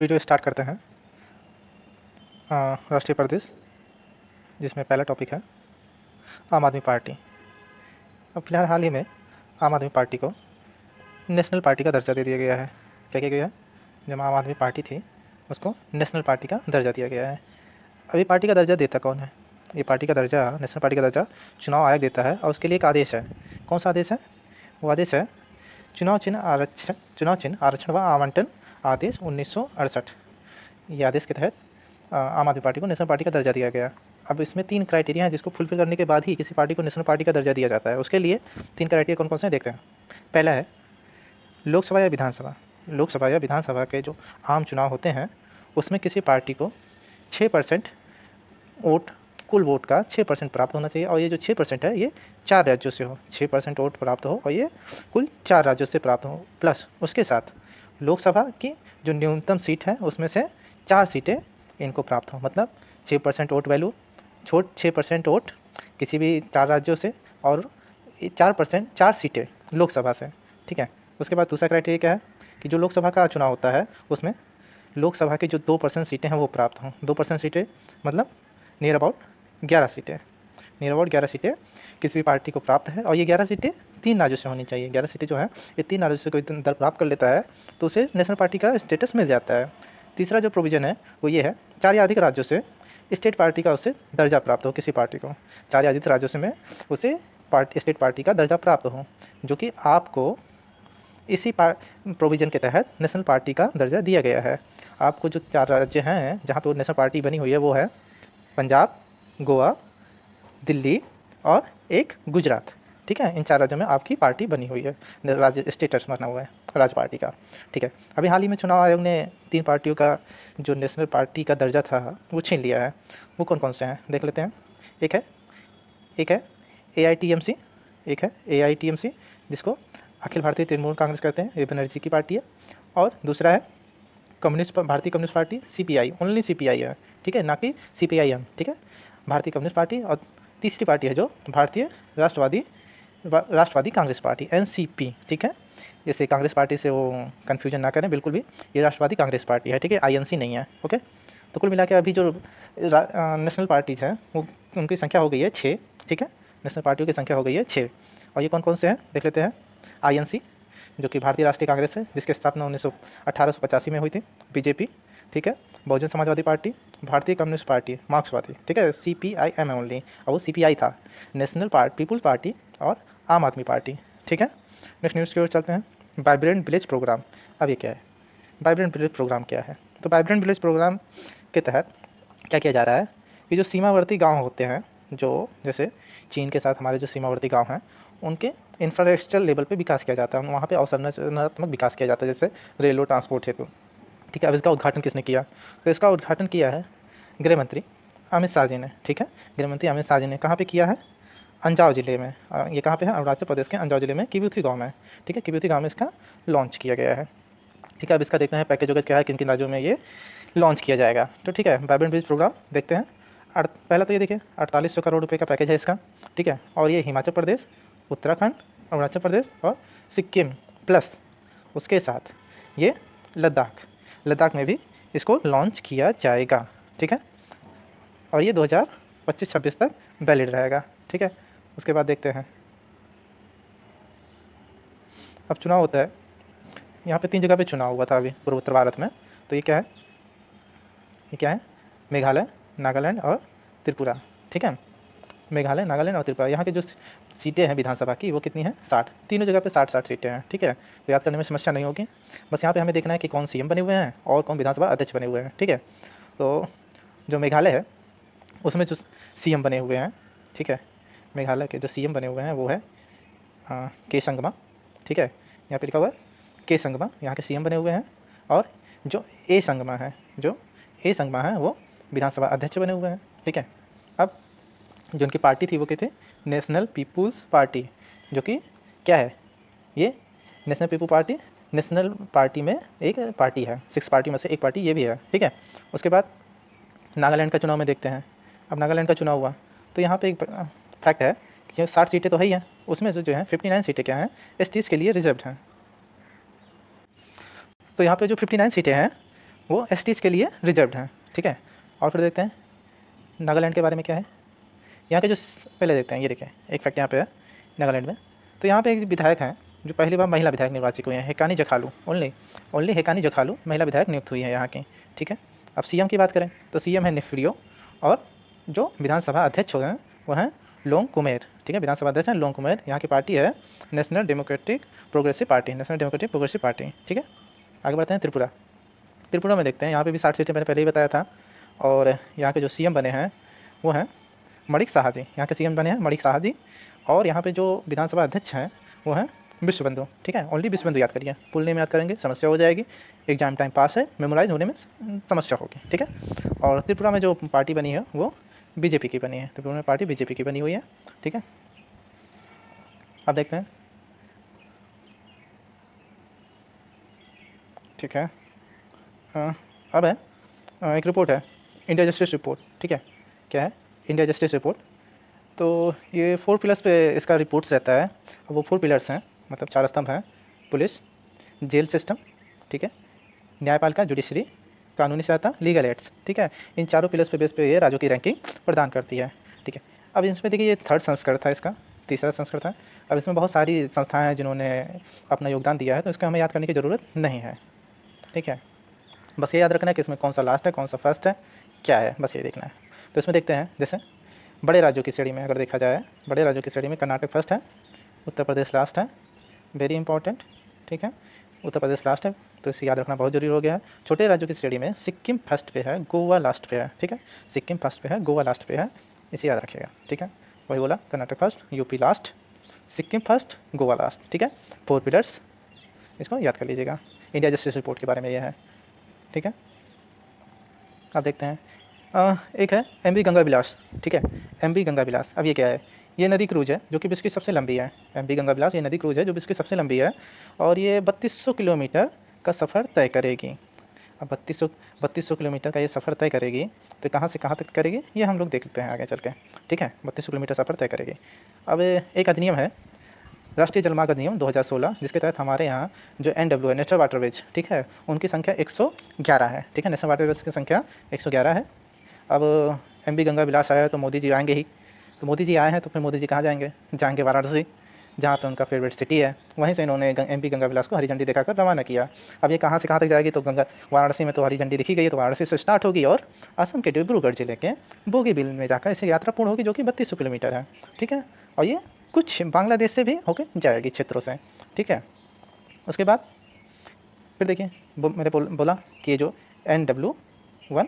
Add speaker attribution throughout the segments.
Speaker 1: Video start करते हैं। राष्ट्रीय प्रदेश, जिसमें पहला टॉपिक है आम आदमी पार्टी। अब फिलहाल हाल ही में आम आदमी पार्टी को नेशनल पार्टी का दर्जा दे दिया गया है। क्या किया गया है? जब आम आदमी पार्टी थी उसको नेशनल पार्टी का दर्जा दिया गया है। अभी पार्टी का दर्जा देता कौन है? ये पार्टी का दर्जा, नेशनल पार्टी का दर्जा चुनाव आयोग देता है, और उसके लिए एक आदेश है। कौन सा आदेश है? वो आदेश है चुनाव चिन्ह आरक्षण व आवंटन आदेश 1968। ये आदेश के तहत आम आदमी पार्टी को नेशनल पार्टी का दर्जा दिया गया। अब इसमें 3 क्राइटेरिया हैं जिसको फुलफिल करने के बाद ही किसी पार्टी को नेशनल पार्टी का दर्जा दिया जाता है। उसके लिए 3 क्राइटेरिया कौन कौन से हैं देखते हैं। पहला है लोकसभा या विधानसभा। लोकसभा या विधानसभा के जो आम चुनाव होते हैं उसमें किसी पार्टी को 6% वोट, कुल वोट का 6% प्राप्त होना चाहिए, और ये जो 6% है ये 4 राज्यों से हो। 6% वोट प्राप्त हो और ये कुल 4 राज्यों से प्राप्त हो, प्लस उसके साथ लोकसभा की जो न्यूनतम सीट है उसमें से 4 सीटें इनको प्राप्त हो। मतलब 6% वोट वैल्यू, 6% वोट किसी भी 4 राज्यों से, और 4 सीटें लोकसभा से। ठीक है। उसके बाद दूसरा क्राइटेरिया क्या है कि जो लोकसभा का चुनाव होता है उसमें लोकसभा की जो 2% सीटें हैं वो प्राप्त हों। 2% सीटें मतलब नियर अबाउट 11 सीटें। नियर अबाउट 11 सीटें किसी भी पार्टी को प्राप्त है, और ये 11 सीटें 3 राज्यों से होनी चाहिए। 11 सीटें जो हैं ये 3 राज्यों से कोई दल प्राप्त कर लेता है तो उसे नेशनल पार्टी का स्टेटस मिल जाता है। तीसरा जो प्रोविज़न है वो ये है 4 या अधिक राज्यों से स्टेट पार्टी का उसे दर्जा प्राप्त हो। किसी पार्टी को 4 या अधिक राज्यों से में उसे स्टेट पार्टी का दर्जा प्राप्त हो, जो कि आपको इसी प्रोविज़न के तहत नेशनल पार्टी का दर्जा दिया गया है। आपको जो 4 राज्य हैं जहाँ पे वो नेशनल पार्टी बनी हुई है वो है पंजाब, गोवा, दिल्ली और एक गुजरात। ठीक है। इन 4 राज्यों में आपकी पार्टी बनी हुई है, राज्य स्टेटस बना हुआ है राज्य पार्टी का। ठीक है। अभी हाल ही में चुनाव आयोग ने 3 पार्टियों का जो नेशनल पार्टी का दर्जा था वो छीन लिया है। वो कौन कौन से हैं देख लेते हैं। एक है AITMC, एक है AITMC जिसको अखिल भारतीय तृणमूल कांग्रेस कहते हैं, ये बनर्जी की पार्टी है। और दूसरा है भारतीय communist party, CPI, only CPI है। ठीक है, ना कि CPIM। ठीक है, भारतीय कम्युनिस्ट पार्टी। और तीसरी पार्टी है जो भारतीय राष्ट्रवादी कांग्रेस पार्टी, NCP। ठीक है, जैसे कांग्रेस पार्टी से वो कन्फ्यूजन ना करें बिल्कुल भी, ये राष्ट्रवादी कांग्रेस पार्टी है। ठीक है, INC नहीं है। ओके, तो कुल मिला के अभी जो नेशनल पार्टीज हैं वो उनकी संख्या हो गई है 6। ठीक है, नेशनल पार्टियों की संख्या हो गई है 6। और ये कौन कौन से हैं देख लेते हैं। INC जो कि भारतीय राष्ट्रीय कांग्रेस है, जिसकी स्थापना 1885 में हुई थी। BJP, ठीक है, बहुजन समाजवादी पार्टी, भारतीय कम्युनिस्ट पार्टी, मार्क्सवादी। ठीक है, CPIM ओनली, और वो CPI था, नेशनल पीपुल्स पार्टी और आम आदमी पार्टी। ठीक है, नेक्स्ट न्यूज़ की ओर चलते हैं। Vibrant village programme. अब ये क्या है? वाइब्रेंट विलेज प्रोग्राम क्या है? तो वाइब्रेंट विलेज प्रोग्राम के तहत क्या किया जा रहा है कि जो सीमावर्ती गांव होते हैं, जो जैसे चीन के साथ हमारे जो सीमावर्ती गांव हैं, उनके इंफ्रास्ट्रक्चर लेवल पे विकास किया जाता है, वहाँ पे अवसंरचनात्मक विकास किया जाता है, जैसे रेलवे ट्रांसपोर्ट हेतु। ठीक है, अब इसका उद्घाटन किसने किया? तो इसका उद्घाटन किया है गृह मंत्री अमित शाह जी ने। ठीक है, गृह मंत्री अमित शाह जी ने कहाँ पर किया है? अंजाव जिले में। ये कहाँ पे है? अरुणाचल प्रदेश के अंजाव जिले में किबुथी गाँव में। ठीक है, किबुथी गाँव में इसका लॉन्च किया गया है। ठीक है, अब इसका देखते हैं पैकेज वगैरह क्या है, किन किन राज्यों में ये लॉन्च किया जाएगा। तो ठीक है, वाइब्रेंट विलेज प्रोग्राम देखते हैं। पहला तो ये देखिए 4800 करोड़ रुपए का पैकेज है इसका। ठीक है, और ये हिमाचल प्रदेश, उत्तराखंड, अरुणाचल प्रदेश और सिक्किम, प्लस उसके साथ ये लद्दाख में भी इसको लॉन्च किया जाएगा। ठीक है, और ये 2025-26 तक वैलिड रहेगा। ठीक है, उसके बाद देखते हैं। अब चुनाव होता है, यहाँ पे 3 जगह पे चुनाव हुआ था अभी पूर्वोत्तर भारत में। तो ये क्या है? ये क्या है? मेघालय, नागालैंड और त्रिपुरा। ठीक है, मेघालय, नागालैंड और त्रिपुरा। यहाँ की जो सीटें हैं विधानसभा की वो कितनी हैं? 60। तीनों जगह पे 60-60 सीटें हैं। ठीक है, तो याद करने में समस्या नहीं होगी। बस यहाँ पे हमें देखना है कि कौन CM बने हुए हैं और कौन विधानसभा अध्यक्ष बने हुए हैं। ठीक है, तो जो मेघालय है उसमें जो CM बने हुए हैं, ठीक है, मेघालय के जो CM बने हुए हैं वो है के संगमा। ठीक है, यहाँ पे लिखा हुआ है के संगमा, यहाँ के CM बने हुए हैं। और जो ए संगमा है वो विधानसभा अध्यक्ष बने हुए हैं। ठीक है, अब जो उनकी पार्टी थी वो क्या थे? नेशनल पीपुल्स पार्टी, जो कि क्या है? ये नेशनल पार्टी में एक पार्टी है, 6 पार्टी में से एक पार्टी ये भी है। ठीक है, उसके बाद नागालैंड का चुनाव में देखते हैं। अब नागालैंड का चुनाव हुआ तो यहाँ पे एक फैक्ट है कि 60 सीटें तो है ही हैं, उसमें से जो है 59 सीटें क्या हैं? STs के लिए रिजर्व्ड हैं। तो यहाँ पे जो 59 सीटें हैं वो एसटीज़ के लिए रिजर्व्ड हैं, ठीक है। और फिर देखते हैं नागालैंड के बारे में क्या है। यहाँ के जो पहले देखते हैं, ये देखें एक फैक्ट यहाँ पे है नागालैंड में। तो यहाँ पे एक विधायक हैं जो पहली बार महिला विधायक निर्वाचित हुई हैं, हेकानी जखालू, ओनली हेकानी जखालू महिला विधायक नियुक्त हुई है यहाँ की, ठीक है। अब सीएम की बात करें तो सीएम है नेफ्रियो, और जो विधानसभा अध्यक्ष हैं वो हैं लोंग कुमेर, ठीक है। विधानसभा अध्यक्ष हैं लोंग कुमेर। यहाँ की पार्टी है नेशनल डेमोक्रेटिक प्रोग्रेसिव पार्टी, ठीक है। आगे बढ़ते हैं त्रिपुरा में देखते हैं। यहाँ पे भी 60 सीटें मैंने पहले ही बताया था। और यहाँ के जो सीएम बने हैं वो हैं मणिक साहा जी, यहाँ के सीएम बने हैं मणिक साहा जी। और यहाँ पे जो विधानसभा अध्यक्ष हैं वो हैं विश्वबंधु, ठीक है। ओनली विश्वबंधु याद करिए, फुल नेम याद करेंगे समस्या हो जाएगी, एग्जाम टाइम पास है, मेमोराइज होने में समस्या होगी, ठीक है। और त्रिपुरा में जो पार्टी बनी है वो बीजेपी की बनी है, त्रिपुरा में पार्टी बीजेपी की बनी हुई है, ठीक है। अब देखते हैं, ठीक है। अब है एक रिपोर्ट है इंडिया जस्टिस रिपोर्ट, ठीक है। क्या है? India justice report. तो ये 4 पिलर्स पे इसका रिपोर्ट्स रहता है। वो 4 पिलर्स हैं, मतलब 4 स्तंभ हैं, पुलिस, जेल सिस्टम, ठीक है, न्यायपालिका जुडिशरी, कानूनी सहायता, लीगल एड्स, ठीक है। इन चारों पिलर्स पे बेस पे ये राज्यों की रैंकिंग प्रदान करती है, ठीक है। अब इसमें देखिए ये 3rd संस्करण था, इसका 3रा संस्करण था। अब इसमें बहुत सारी संस्थाएं हैं जिन्होंने अपना योगदान दिया है, तो इसको हमें याद करने की ज़रूरत नहीं है, ठीक है। बस ये याद रखना है कि इसमें कौन सा लास्ट है, कौन सा फर्स्ट है, क्या है, बस ये देखना है। तो इसमें देखते हैं, जैसे बड़े राज्यों की श्रेणी में अगर देखा जाए, बड़े राज्यों की श्रेणी में कर्नाटक फर्स्ट है, उत्तर प्रदेश लास्ट है, वेरी इंपॉर्टेंट, ठीक है। उत्तर प्रदेश लास्ट है, तो इसे याद रखना बहुत जरूरी हो गया है। छोटे राज्यों की श्रेणी में सिक्किम फर्स्ट पे है, गोवा लास्ट पे है, ठीक है। सिक्किम फर्स्ट पे है, गोवा लास्ट पे है, इसे याद रखिएगा, ठीक है। वही बोला, Karnataka first, UP last, Sikkim first, Goa last, ठीक है। 4 पिलर्स, इसको याद कर लीजिएगा। इंडिया जस्टिस रिपोर्ट के बारे में यह है, ठीक है। अब देखते हैं एक है एमवी गंगा विलास, ठीक है। एमवी गंगा विलास, अब ये क्या है? ये नदी क्रूज है जो कि विश्व की सबसे लंबी है। एमवी गंगा विलास ये नदी क्रूज है जो विश्व की सबसे लंबी है, और ये 3200 किलोमीटर का सफ़र तय करेगी। अब 3200 किलोमीटर का ये सफ़र तय करेगी, तो कहाँ से कहाँ तक करेगी ये हम लोग देख लेते हैं आगे चल के, ठीक है। 3200 किलोमीटर सफ़र तय करेगी। अब एक अधिनियम है, राष्ट्रीय जलमार्ग अधिनियम 2016, जिसके तहत हमारे यहाँ जो NW है, नेशनल वाटरवेज, ठीक है, उनकी संख्या 111 है, ठीक है। नेशनल वाटरवेज की संख्या 111 है। अब एमवी गंगा विलास आया है तो मोदी जी आएंगे ही, तो मोदी जी आए हैं तो फिर मोदी जी कहाँ जाएंगे वाराणसी, जहाँ पे उनका फेवरेट सिटी है। वहीं से इन्होंने एमवी गंगा विलास को हरी झंडी दिखाकर रवाना किया। अब ये कहाँ से कहाँ तक जाएगी? तो वाराणसी में तो हरी झंडी दिखी गई है, तो वाराणसी से स्टार्ट होगी और असम के डिब्रूगढ़ जिले के बोगीबिल में जाकर इसे यात्रा पूर्ण होगी, जो कि 3200 किलोमीटर है, ठीक है। और ये कुछ बांग्लादेश से भी होकर जाएगी क्षेत्रों से, ठीक है। उसके बाद फिर देखिए मैंने बोला कि ये जो NW1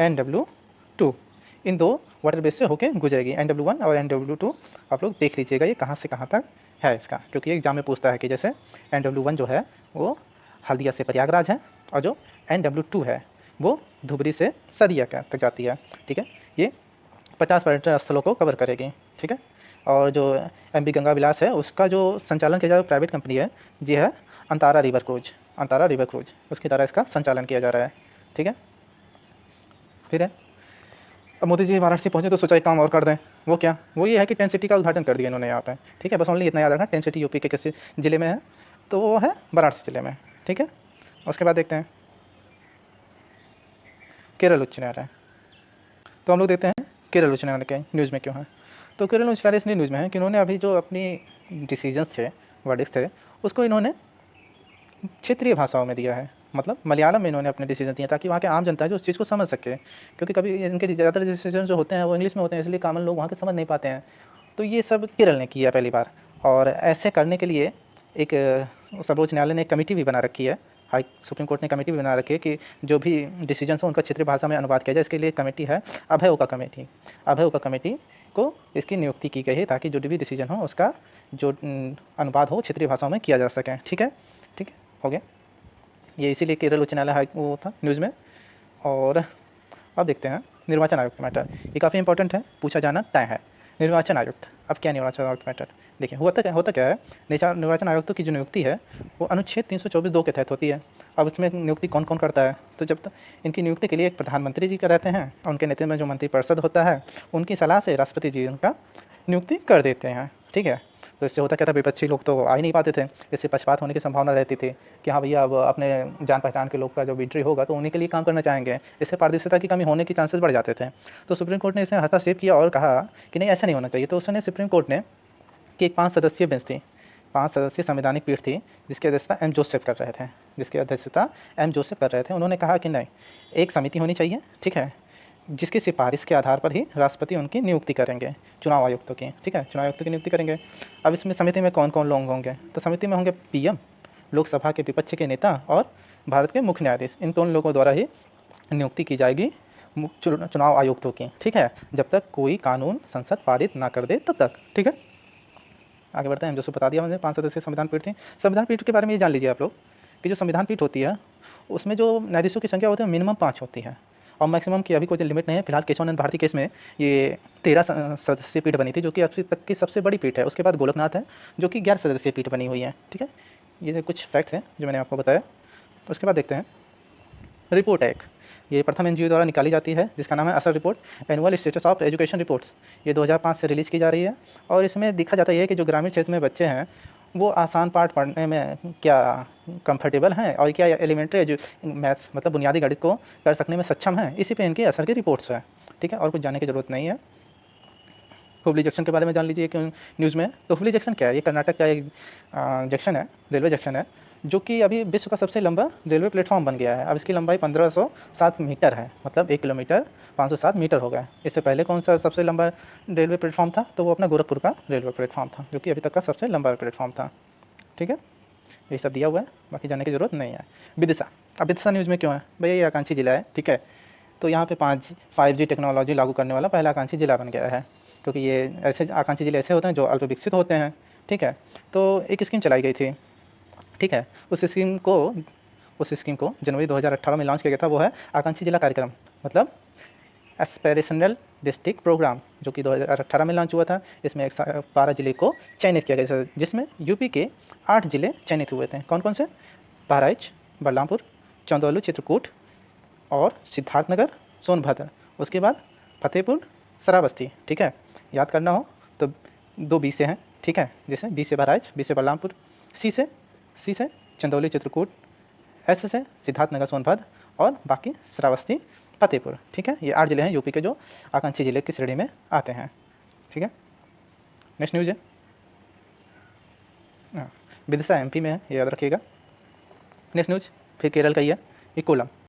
Speaker 1: NW2 इन 2 वाटर बेस से होके गुजरेगी। NW1 और NW2 आप लोग देख लीजिएगा ये कहाँ से कहाँ तक है इसका, क्योंकि एग्जाम में पूछता है कि जैसे NW1 जो है वो हल्दिया से प्रयागराज है, और जो NW2 है वो धुबरी से सदिया तक जाती है, ठीक है। ये 50 पर्यटन स्थलों को कवर करेगी, ठीक है। और जो एमवी गंगा विलास है उसका जो संचालन किया जा रहा है प्राइवेट कंपनी है जी, है अंतारा रिवर क्रूज, उसकी तरह इसका संचालन किया जा रहा है, ठीक है। फिर है, अब मोदी जी वाराणसी पहुंचे तो सोचा एक काम और कर दें। वो क्या? वो ये है कि टेंट सिटी का उद्घाटन कर दिया इन्होंने यहाँ पे, ठीक है। बस ओनली इतना याद रखना, टेंट सिटी यूपी के किसी ज़िले में है, तो वो है वाराणसी ज़िले में, ठीक है। उसके बाद देखते हैं केरल उच्च न्यायालय। तो हम लोग देखते हैं केरल उच्च न्यायालय के न्यूज़ में क्यों है। तो केरल उच्च न्यायालय इसलिए न्यूज़ में है कि इन्होंने अभी जो अपनी डिसीजंस थे, वर्डिक्स थे, उसको इन्होंने क्षेत्रीय भाषाओं में दिया है, मतलब मलयालम में इन्होंने अपने डिसीजन दिए ताकि वहाँ के आम जनता है जो उस चीज़ को समझ सके, क्योंकि कभी इनके ज़्यादातर डिसीजन जो होते हैं वो इंग्लिश में होते हैं, इसलिए कॉमन लोग वहाँ के समझ नहीं पाते हैं। तो ये सब केरल ने किया पहली बार, और ऐसे करने के लिए एक सर्वोच्च न्यायालय ने एक कमेटी भी बना रखी है, सुप्रीम कोर्ट ने कमेटी भी बना रखी है कि जो भी डिसीजन हो उनका क्षेत्रीय भाषा में अनुवाद किया जाए। इसके लिए कमेटी है अभय ओका कमेटी को इसकी नियुक्ति की गई है, ताकि जो भी डिसीजन हो उसका जो अनुवाद हो क्षेत्रीय भाषाओं में किया जा सके, ठीक है, हो गया। ये इसीलिए केरल उच्च न्यायालय वो था न्यूज़ में। और अब देखते हैं निर्वाचन आयोग का मैटर, ये काफ़ी इंपॉर्टेंट है, पूछा जाना तय है। निर्वाचन आयुक्त, अब क्या निर्वाचन आयुक्त मैटर, देखिए होता क्या है, निर्वाचन आयुक्त की जो नियुक्ति है वो अनुच्छेद 324(2) के तहत होती है। अब इसमें नियुक्ति कौन कौन करता है? तो जब तक इनकी नियुक्ति के लिए एक प्रधानमंत्री जी का रहते हैं, उनके नेतृत्व में जो मंत्रिपरिषद होता है, उनकी सलाह से राष्ट्रपति जी उनका नियुक्ति कर देते हैं, ठीक है। तो इससे होता क्या था, विपक्षी लोग तो आ ही नहीं पाते थे, इससे पक्षपात होने की संभावना रहती थी कि हाँ भैया अब अपने जान पहचान के लोग का जो विड्री होगा तो उन्हीं के लिए काम करना चाहेंगे, इससे पारदर्शिता की कमी होने के चांसेस बढ़ जाते थे। तो सुप्रीम कोर्ट ने इसे हस्तक्षेप किया और कहा कि नहीं, ऐसा नहीं होना चाहिए। तो उसने सुप्रीम कोर्ट ने कि एक 5 सदस्यीय बेंच थी, 5 सदस्यीय संवैधानिक पीठ थी, जिसकी अध्यक्षता एम जोसेफ कर रहे थे, उन्होंने कहा कि नहीं, एक समिति होनी चाहिए, ठीक है, जिसकी सिफारिश के आधार पर ही राष्ट्रपति उनकी नियुक्ति करेंगे, चुनाव आयुक्तों की, ठीक है, चुनाव आयुक्तों की नियुक्ति करेंगे। अब इसमें समिति में कौन कौन लोग होंगे, तो समिति में होंगे पीएम, लोकसभा के विपक्ष के नेता और भारत के मुख्य न्यायाधीश, इन दोनों लोगों द्वारा ही नियुक्ति की जाएगी चुनाव आयुक्तों की, ठीक है, जब तक कोई कानून संसद पारित ना कर दे तब तक, ठीक है। आगे बढ़ते हैं, जो बता दिया मैंने 5 सदस्यीय संविधान पीठ थी। संविधान पीठ के बारे में ये जान लीजिए आप लोग कि जो संविधान पीठ होती है उसमें जो न्यायाधीशों की संख्या होती है मिनिमम 5 होती है, और मैक्सिमम की अभी कोई लिमिट नहीं है। फिलहाल केशवानंद भारती केस में ये 13 सदस्यीय पीठ बनी थी, जो कि अब तक की सबसे बड़ी पीठ है। उसके बाद गोलकनाथ है, जो कि 11 सदस्यीय पीठ बनी हुई है, ठीक है। ये कुछ फैक्ट्स हैं जो मैंने आपको बताया। उसके बाद देखते हैं रिपोर्ट है एक, ये प्रथम एनजीओ द्वारा निकाली जाती है, जिसका नाम है असर report, annual status of education reports. ये 2005 से रिलीज़ की जा रही है, और इसमें देखा जाता है कि जो ग्रामीण क्षेत्र में बच्चे हैं वो आसान पाठ पढ़ने में क्या कंफर्टेबल हैं, और क्या एलिमेंट्री मैथ्स मतलब बुनियादी गणित को कर सकने में सक्षम हैं, इसी पे इनके असर की रिपोर्ट्स है, ठीक है। और कुछ जानने की ज़रूरत नहीं है। हुबली जंक्शन के बारे में जान लीजिए क्यों न्यूज़ में। तो हुबली जंक्शन क्या है, ये कर्नाटक का एक जंक्शन है, रेलवे जंक्शन है, जो कि अभी विश्व का सबसे लंबा रेलवे प्लेटफॉर्म बन गया है। अब इसकी लंबाई 1507 मीटर है, मतलब 1 किलोमीटर 507 मीटर हो गया। इससे पहले कौन सा सबसे लंबा रेलवे प्लेटफॉर्म था, तो वो अपना गोरखपुर का रेलवे प्लेटफॉर्म था, जो कि अभी तक का सबसे लंबा प्लेटफॉर्म था, ठीक है। ये सब दिया हुआ है, बाकी जानने की ज़रूरत नहीं है। विदिशा, अब विदिशा न्यूज़ में क्यों है भैया, ये आकांक्षी जिला है, ठीक है। तो यहाँ पे 5G टेक्नोलॉजी लागू करने वाला पहला आकांक्षी जिला बन गया है, क्योंकि ये ऐसे आकांक्षी जिले ऐसे होते हैं जो अल्प विकसित होते हैं, ठीक है। तो एक स्कीम चलाई गई थी, ठीक है, उस स्कीम को जनवरी 2018 में लॉन्च किया गया था। वो है आकांक्षी जिला कार्यक्रम, मतलब एस्पिरेशनल डिस्ट्रिक्ट प्रोग्राम, जो कि 2018 में लॉन्च हुआ था। इसमें 12 जिले को चयनित किया गया था, जिसमें यूपी के 8 जिले चयनित हुए थे। कौन कौन से, बहराइच, बलरामपुर, चंदौली, चित्रकूट और सिद्धार्थनगर, सोनभद्र। उसके बाद फतेहपुर, श्रावस्ती, ठीक है। याद करना हो तो 2 बी से हैं, ठीक है, जैसे बी से बहराइच, बी से बलरामपुर, सी से चंदौली, चित्रकूट, एस से सिद्धार्थनगर, सोनभद्र, और बाकी श्रावस्ती, फतेहपुर, ठीक है। ये 8 जिले हैं यूपी के जो आकांक्षी जिले की श्रेणी में आते हैं, ठीक है। नेक्स्ट न्यूज़ है, हाँ, विदिशा एमपी में है, ये याद रखिएगा। नेक्स्ट न्यूज़ फिर केरल का ही है, ये कोलम।